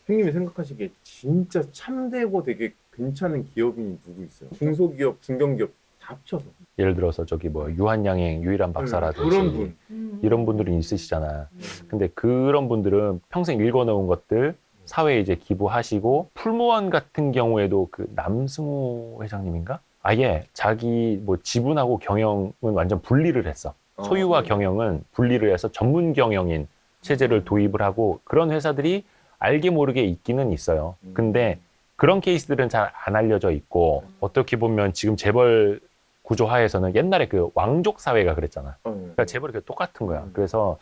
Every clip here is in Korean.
형님이 생각하시기에 진짜 참되고 되게 괜찮은 기업인이 누구 있어요? 중소기업, 중견기업 다 합쳐서. 예를 들어서 저기 뭐 유한양행 유일한 박사라든지 그런 분. 이런 분들이 있으시잖아. 근데 그런 분들은 평생 읽어놓은 것들 사회에 이제 기부하시고, 풀무원 같은 경우에도 그 남승우 회장님인가? 아예 자기 뭐 지분하고 경영은 완전 분리를 했어. 소유와 경영은 분리를 해서 전문 경영인 체제를 도입을 하고, 그런 회사들이 알게 모르게 있기는 있어요. 근데 그런 케이스들은 잘 안 알려져 있고, 어떻게 보면 지금 재벌 구조 하에서는 옛날에 그 왕족 사회가 그랬잖아. 그러니까 재벌이 똑같은 거야. 그래서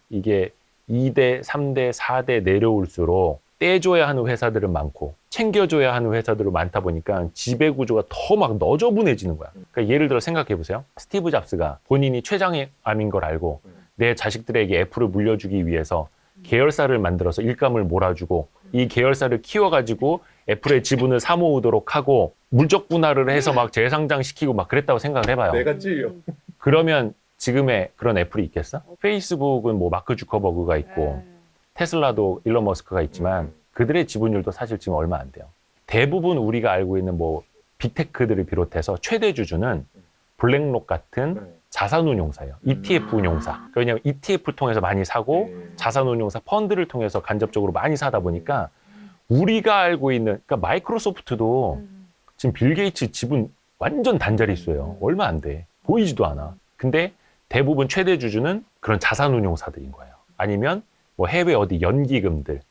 이게 2대, 3대, 4대 내려올수록 떼줘야 하는 회사들은 많고 챙겨줘야 하는 회사들은 많다 보니까 지배 구조가 더 막 너저분해지는 거야. 그러니까 예를 들어 생각해 보세요. 스티브 잡스가 본인이 췌장암인 걸 알고 내 자식들에게 애플을 물려주기 위해서 계열사를 만들어서 일감을 몰아주고, 이 계열사를 키워가지고 애플의 지분을 사모으도록 하고 물적 분할을 해서 막 재상장시키고 막 그랬다고 생각을 해봐요. 내가 찔려. 그러면 지금의 그런 애플이 있겠어? 페이스북은 뭐 마크 주커버그가 있고 테슬라도 일론 머스크가 있지만 그들의 지분율도 사실 지금 얼마 안 돼요. 대부분 우리가 알고 있는 뭐 빅테크들을 비롯해서 최대 주주는 블랙록 같은 자산운용사예요. ETF 운용사. 왜냐하면 ETF 통해서 많이 사고 자산운용사 펀드를 통해서 간접적으로 많이 사다 보니까 우리가 알고 있는, 그러니까 마이크로소프트도 지금 빌 게이츠 지분 완전 단자릿수예요. 얼마 안 돼. 보이지도 않아. 근데 대부분 최대 주주는 그런 자산운용사들인 거예요. 아니면 뭐 해외 어디 연기금들.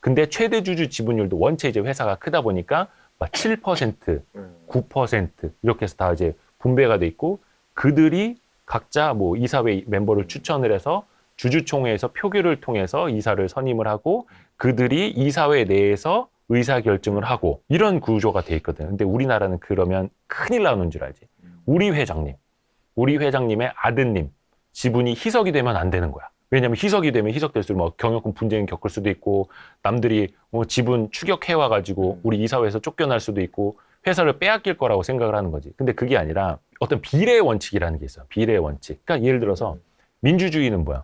근데 최대 주주 지분율도 원체 이제 회사가 크다 보니까 막 7%, 9% 이렇게 해서 다 이제 분배가 돼 있고, 그들이 각자 뭐 이사회 멤버를 추천을 해서 주주총회에서 표결을 통해서 이사를 선임을 하고, 그들이 이사회 내에서 의사결정을 하고, 이런 구조가 돼 있거든. 근데 우리나라는 그러면 큰일 나는 줄 알지. 우리 회장님의 아드님 지분이 희석이 되면 안 되는 거야. 왜냐면 희석이 되면 희석될수록 뭐 경영권 분쟁을 겪을 수도 있고, 남들이 지분 추격해와가지고 우리 이사회에서 쫓겨날 수도 있고, 회사를 빼앗길 거라고 생각을 하는 거지. 근데 그게 아니라 어떤 비례 원칙이라는 게 있어요. 비례 원칙. 그러니까 예를 들어서 민주주의는 뭐야?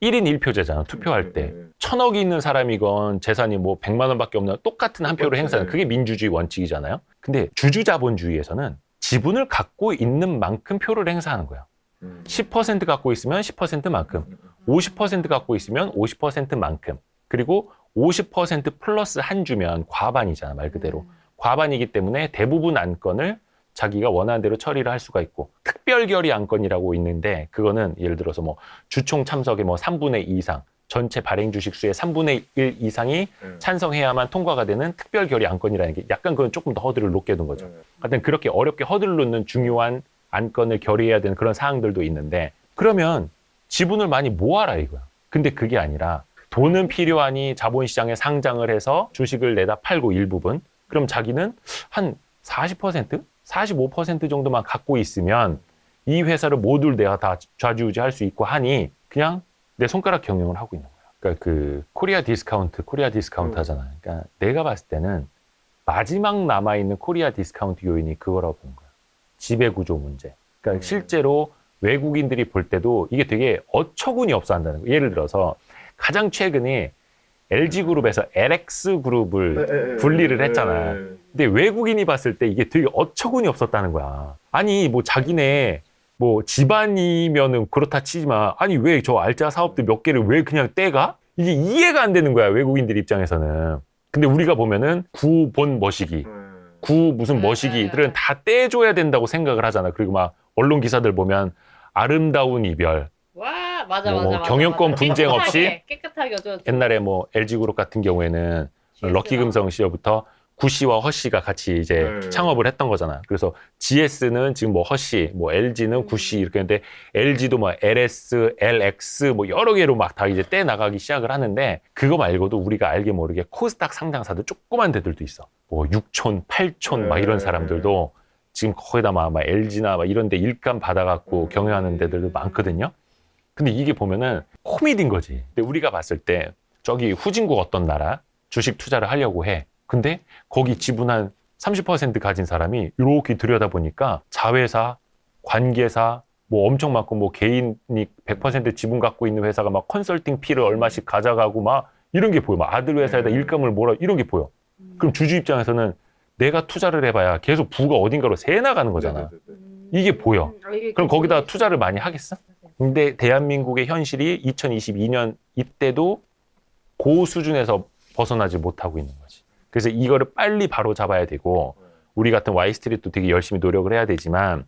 1인 1표제잖아. 투표할 때. 1,000억이 있는 사람이건 재산이 뭐 100만 원밖에 없는 똑같은 한 표를 행사하는, 그게 민주주의 원칙이잖아요. 근데 주주자본주의에서는 지분을 갖고 있는 만큼 표를 행사하는 거야. 10% 갖고 있으면 10%만큼, 50% 갖고 있으면 50%만큼, 그리고 50% 플러스 한 주면 과반이잖아, 말 그대로. 과반이기 때문에 대부분 안건을 자기가 원하는 대로 처리를 할 수가 있고, 특별결의 안건이라고 있는데, 그거는 예를 들어서 뭐 주총 참석의 뭐 3분의 2 이상, 전체 발행 주식 수의 3분의 1 이상이 찬성해야만 통과가 되는 특별결의 안건이라는 게, 약간 그건 조금 더 허들을 높게 둔 거죠. 하여튼 그렇게 어렵게 허들을 놓는 중요한 안건을 결의해야 되는 그런 사항들도 있는데, 그러면 지분을 많이 모아라 이거야. 근데 그게 아니라 돈은 필요하니 자본시장에 상장을 해서 주식을 내다 팔고 일부분, 그럼 자기는 한 40%? 45% 정도만 갖고 있으면 이 회사를 모두 내가 다 좌지우지할 수 있고 하니 그냥 내 손가락 경영을 하고 있는 거야. 그러니까 그 코리아 디스카운트 하잖아. 그러니까 내가 봤을 때는 마지막 남아있는 코리아 디스카운트 요인이 그거라고 보는 거야. 지배구조 문제. 그러니까 실제로 외국인들이 볼 때도 이게 되게 어처구니 없어 한다는 거야. 예를 들어서 가장 최근에 LG그룹에서 LX그룹을 분리를 했잖아. 근데 외국인이 봤을 때 이게 되게 어처구니 없었다는 거야. 아니 뭐 자기네 뭐 집안이면은 그렇다 치지만, 아니 왜 저 알짜 사업들 몇 개를 왜 그냥 떼가? 이게 이해가 안 되는 거야, 외국인들 입장에서는. 근데 우리가 보면은 구본 머시기, 구 무슨 머시기들은 다 떼줘야 된다고 생각을 하잖아. 그리고 막 언론 기사들 보면 아름다운 이별, 와, 맞아, 뭐 맞아, 맞아. 경영권 맞아. 분쟁 없이 깨끗하게 어쩌 옛날에 뭐 LG그룹 같은 경우에는 럭키금성 시절부터 구씨와 허씨가 같이 이제 창업을 했던 거잖아. 그래서 GS는 지금 뭐 허씨, 뭐 LG는 구씨 이렇게 했는데, LG도 뭐 LS, LX 뭐 여러 개로 막 다 이제 떼 나가기 시작을 하는데, 그거 말고도 우리가 알게 모르게 코스닥 상장사들 조그만 데들도 있어. 뭐 6촌, 8촌 막 이런 사람들도 지금 거의 다 막 LG나 막 이런 데 일감 받아갖고 경영하는 데들도 많거든요. 근데 이게 보면은 코미디인 거지. 근데 우리가 봤을 때 저기 후진국 어떤 나라 주식 투자를 하려고 해. 근데 거기 지분 한 30% 가진 사람이 이렇게 들여다보니까 자회사, 관계사, 뭐 엄청 많고 뭐 개인이 100% 지분 갖고 있는 회사가 막 컨설팅 피를 얼마씩 가져가고 막 이런 게 보여. 막 아들 회사에다 일감을 몰아 이런 게 보여. 그럼 주주 입장에서는 내가 투자를 해봐야 계속 부가 어딘가로 새 나가는 거잖아. 이게 보여. 그럼 거기다 투자를 많이 하겠어? 근데 대한민국의 현실이 2022년 이때도 그 수준에서 벗어나지 못하고 있는 거지. 그래서 이거를 빨리 바로 잡아야 되고 우리 같은 와이스트리트도 되게 열심히 노력을 해야 되지만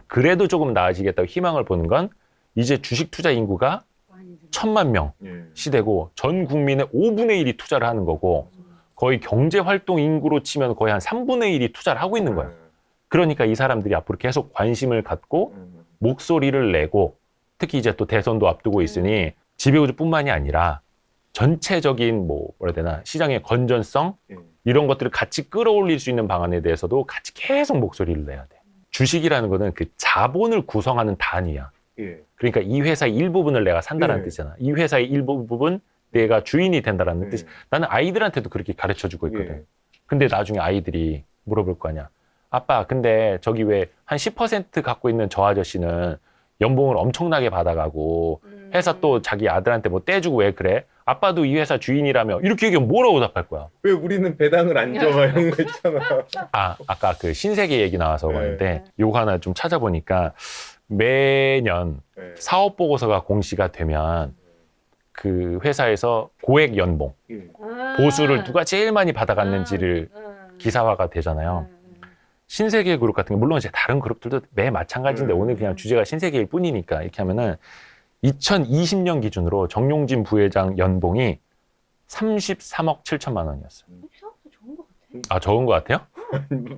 그래도 조금 나아지겠다고 희망을 보는 건 이제 주식 투자 인구가 1,000만 명 시대고 전 국민의 5분의 1이 투자를 하는 거고 거의 경제활동 인구로 치면 거의 한 3분의 1이 투자를 하고 있는 거예요. 그러니까 이 사람들이 앞으로 계속 관심을 갖고 목소리를 내고 특히 이제 또 대선도 앞두고 있으니 지배구조뿐만이 아니라 전체적인 뭐라 해야 되나 시장의 건전성 이런 것들을 같이 끌어올릴 수 있는 방안에 대해서도 같이 계속 목소리를 내야 돼. 주식이라는 거는 그 자본을 구성하는 단위야. 그러니까 이 회사의 일부분을 내가 산다는 뜻이잖아. 이 회사의 일부분 내가 주인이 된다는 뜻이. 나는 아이들한테도 그렇게 가르쳐주고 있거든. 근데 나중에 아이들이 물어볼 거 아니야. 아빠 근데 저기 왜 한 10% 갖고 있는 저 아저씨는 연봉을 엄청나게 받아가고 회사 또 자기 아들한테 뭐 떼주고 왜 그래? 아빠도 이 회사 주인이라며 이렇게 얘기하면 뭐라고 답할 거야? 왜 우리는 배당을 안 줘? 이런 거 있잖아. 아까 그 신세계 얘기 나와서 그러는데 요거 하나 좀 찾아보니까 매년 사업 보고서가 공시가 되면 그 회사에서 고액 연봉 보수를 누가 제일 많이 받아갔는지를 기사화가 되잖아요. 신세계 그룹 같은 게 물론 이제 다른 그룹들도 매 마찬가지인데 오늘 그냥 주제가 신세계일 뿐이니까 이렇게 하면은 2020년 기준으로 정용진 부회장 연봉이 33억 7천만 원이었어요. 좋은 것 같아. 아 적은 것 같아요?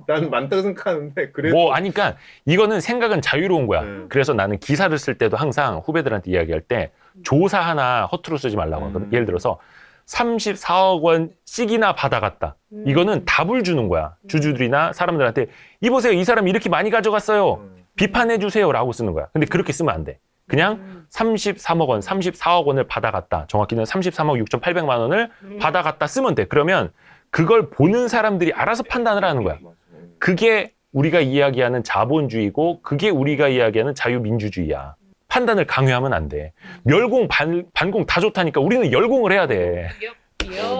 나는 많다고 생각하는데 그래도 뭐 아니 그러니까 이거는 생각은 자유로운 거야. 그래서 나는 기사를 쓸 때도 항상 후배들한테 이야기할 때 조사 하나 허투루 쓰지 말라고 하거든. 예를 들어서 34억 원씩이나 받아갔다. 이거는 답을 주는 거야. 주주들이나 사람들한테 이보세요. 이 사람이 이렇게 많이 가져갔어요. 비판해 주세요. 라고 쓰는 거야. 근데 그렇게 쓰면 안 돼. 그냥 33억 원, 34억 원을 받아갔다. 정확히는 33억 6,800만 원을 받아갔다 쓰면 돼. 그러면 그걸 보는 사람들이 알아서 판단을 하는 거야. 그게 우리가 이야기하는 자본주의고 그게 우리가 이야기하는 자유민주주의야. 판단을 강요하면 안 돼. 멸공, 반공 다 좋다니까 우리는 열공을 해야 돼.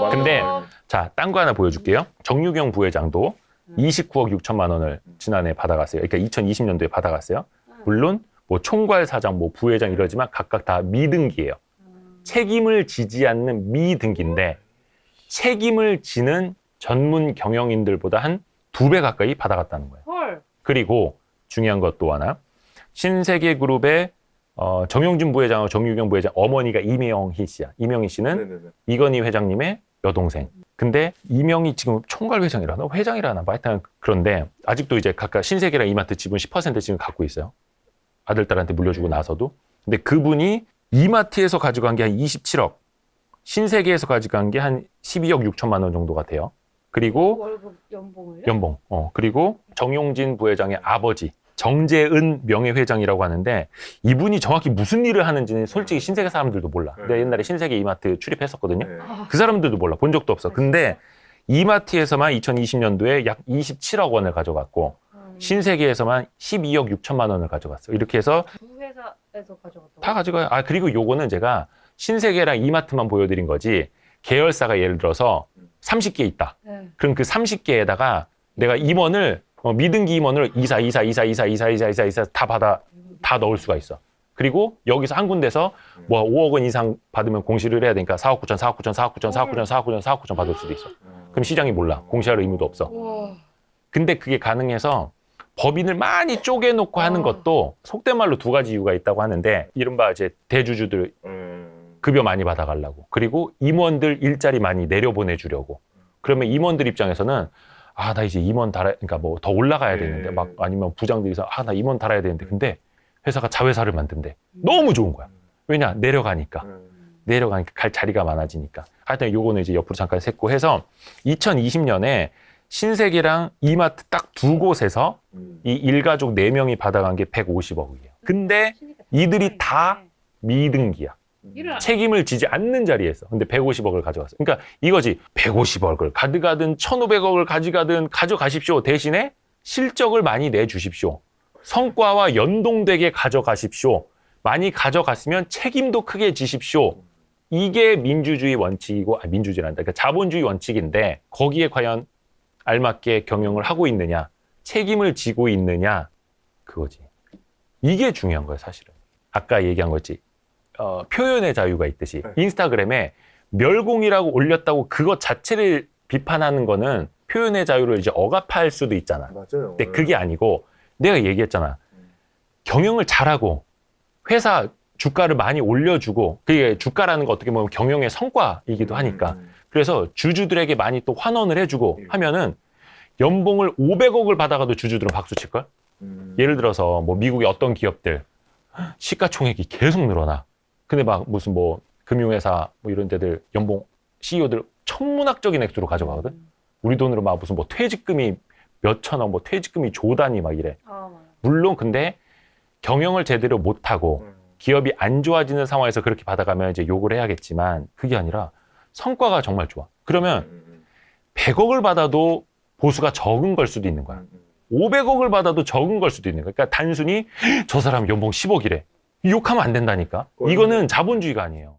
근데 자, 딴 거 하나 보여줄게요. 정유경 부회장도 29억 6천만 원을 지난해 받아갔어요. 그러니까 2020년도에 받아갔어요. 물론 뭐 총괄 사장, 뭐 부회장 이러지만 각각 다 미등기예요. 책임을 지지 않는 미등기인데 책임을 지는 전문 경영인들보다 한 2배 가까이 받아갔다는 거예요. 헐. 그리고 중요한 것 또 하나. 신세계그룹의 정용진 부회장하고 정유경 부회장 어머니가 이명희 씨야. 이명희 씨는 이건희 회장님의 여동생. 근데 이명희 지금 총괄 회장이라나 회장이라나 뭐 하여튼 그런데 아직도 이제 각각 신세계랑 이마트 지분 10% 지금 갖고 있어요. 아들, 딸한테 물려주고 나서도. 근데 그분이 이마트에서 가져간 게 한 27억, 신세계에서 가져간 게 한 12억 6천만 원 정도가 돼요. 그리고 월급 연봉을요? 연봉. 그리고 정용진 부회장의 아버지 정재은 명예회장이라고 하는데 이분이 정확히 무슨 일을 하는지는 솔직히 신세계 사람들도 몰라. 내가 옛날에 신세계 이마트 출입했었거든요. 그 사람들도 몰라. 본 적도 없어. 근데 이마트에서만 2020년도에 약 27억 원을 가져갔고 신세계에서만 12억 6천만 원을 가져갔어. 이렇게 해서 두 회사에서 가져갔다고? 다 가져가요. 아 그리고 요거는 제가 신세계랑 이마트만 보여드린 거지 계열사가 예를 들어서 30개 있다. 네. 그럼 그 30개에다가 내가 임원을 미등기 임원을 이사 다 넣을 수가 있어. 그리고 여기서 한 군데서 뭐 5억 원 이상 받으면 공시를 해야 되니까 4억 9천 받을 수도 있어. 그럼 시장이 몰라. 공시할 의무도 없어. 우와. 근데 그게 가능해서 법인을 많이 쪼개놓고 하는 것도 속된 말로 2가지 이유가 있다고 하는데 이른바 이제 대주주들 급여 많이 받아가려고 그리고 임원들 일자리 많이 내려보내주려고 그러면 임원들 입장에서는 아, 나 이제 임원 달아야, 그러니까 뭐 더 올라가야 되는데, 막 아니면 부장들이서 아, 나 임원 달아야 되는데, 근데 회사가 자회사를 만든대. 너무 좋은 거야. 왜냐? 내려가니까 갈 자리가 많아지니까. 하여튼 요거는 이제 옆으로 잠깐 샜고 해서 2020년에 신세계랑 이마트 딱 2곳에서 이 일가족 4명이 받아간 게 150억이에요. 근데 이들이 다 미등기야. 책임을 지지 않는 자리에서. 근데 150억을 가져갔어. 그러니까 이거지. 150억을 가져가든 1,500억을 가져가든 가져가십시오. 대신에 실적을 많이 내주십시오. 성과와 연동되게 가져가십시오. 많이 가져갔으면 책임도 크게 지십시오. 이게 민주주의 원칙이고, 민주주의란다. 그러니까 자본주의 원칙인데 거기에 과연 알맞게 경영을 하고 있느냐, 책임을 지고 있느냐, 그거지. 이게 중요한 거예요, 사실은. 아까 얘기한 거지. 표현의 자유가 있듯이 네. 인스타그램에 멸공이라고 올렸다고 그것 자체를 비판하는 거는 표현의 자유를 이제 억압할 수도 있잖아. 맞아요. 근데 그게 아니고 내가 얘기했잖아. 경영을 잘하고 회사 주가를 많이 올려주고, 그게 주가라는 거 어떻게 보면 경영의 성과이기도 하니까, 그래서 주주들에게 많이 또 환원을 해주고 하면은 연봉을 500억을 받아가도 주주들은 박수 칠걸? 예를 들어서 뭐 미국의 어떤 기업들 시가총액이 계속 늘어나. 근데 막 무슨 뭐 금융회사 뭐 이런 데들 연봉 CEO들 천문학적인 액수로 가져가거든. 우리 돈으로 막 무슨 뭐 퇴직금이 몇 천억, 뭐 퇴직금이 조 단위 막 이래. 아, 맞아. 물론 근데 경영을 제대로 못하고 기업이 안 좋아지는 상황에서 그렇게 받아가면 이제 욕을 해야겠지만, 그게 아니라 성과가 정말 좋아. 그러면 100억을 받아도 보수가 적은 걸 수도 있는 거야. 500억을 받아도 적은 걸 수도 있는 거야. 그러니까 단순히 저 사람 연봉 10억이래. 욕하면 안 된다니까. 이거는 자본주의가 아니에요.